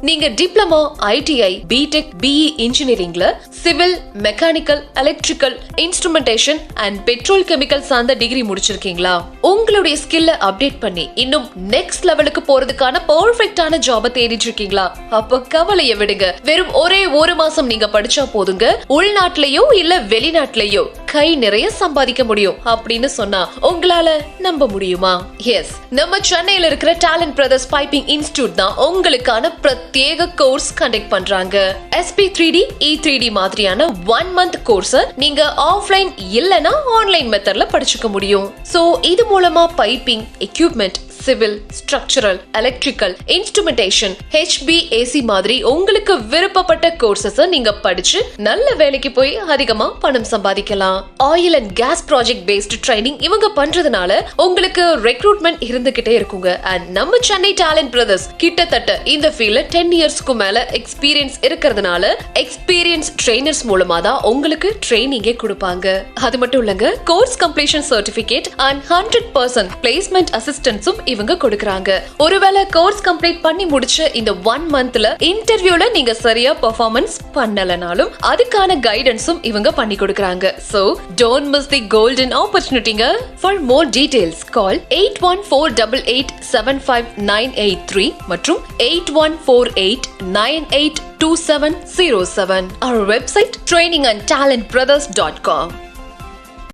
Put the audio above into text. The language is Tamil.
நீங்க டிப்ளமோ, ITI, பிடெக், BE இன்ஜினியரிங்ல civil, mechanical, electrical, instrumentation and petrol chemical சார்ந்த டிகிரி முடிச்சிருக்கீங்களா? உங்களுடைய ஸ்கில்ல அப்டேட் பண்ணி இன்னும் நெக்ஸ்ட் லெவலுக்கு போறதுக்கான பெர்ஃபெக்ட்டான ஜாப தேடிட்டு இருக்கீங்களா? அப்ப கவலைய விடுங்க. வெறும் ஒரே ஒரு மாசம் நீங்க படிச்சா போதுங்க, உள்நாட்டிலேயோ இல்ல வெளிநாட்டிலேயோ கை நிறைய சம்பாதிக்க முடியும் அப்படின்னு சொன்னா உங்களால நம்ப முடியுமா? எஸ், நம்ம சென்னையில இருக்கிற டேலண்ட் பிரதர்ஸ் பைப்பிங் இன்ஸ்டிடியூட் தான் உங்களுக்கான பிரத்யேக கோர்ஸ் கண்டக்ட் பண்றாங்க. SP3D, E3D மாதிரியான 1 month கோர்ஸ் நீங்க ஆஃப்லைன் இல்லனா ஆன்லைன் மெத்தட்ல படிச்சுக்க முடியும். சோ இது மூலமா piping, equipment, civil, structural, electrical, instrumentation, HVAC மாதிரி உங்களுக்கு விருப்பப்பட்ட கோர்சஸ் நீங்க படிச்சு நல்ல வேலைக்கு போய் அதிகமா பணம் சம்பாதிக்கலாம். Oil and gas project based training இவங்க பண்றதுனால உங்களுக்கு ரெக்ரூட்மெண்ட் இருந்துகிட்டே இருக்குங்க. அண்ட் நம்ம சென்னை டேலண்ட் பிரதர்ஸ் கிட்டத்தட்ட இந்த ஃபீல்ட்ல 10 இயர்ஸ்க்கு மேல எக்ஸ்பீரியன்ஸ் இருக்கிறதுனால எக்ஸ்பீரியன்ஸ் ட்ரெய்னர்ஸ் மூலமா தான் உங்களுக்கு ட்ரைனிங்கே கொடுப்பாங்க. அது மட்டும் இல்லங்க, course completion certificate and 100% placement அசிஸ்டன்ஸும் இவங்க கொடுக்கறாங்க. ஒருவேளை கோர்ஸ் கம்ப்ளீட் பண்ணி முடிச்ச இந்த 1 monthல இன்டர்வியூல நீங்க சரியா பெர்ஃபார்மன்ஸ் பண்ணலனாலும் அதுக்கான கைடன்ஸும் இவங்க பண்ணி கொடுக்கறாங்க. So don't miss the golden opportunity. For more details call 8148875983 மற்றும் 8148982707. Our website trainingandtalentbrothers.com.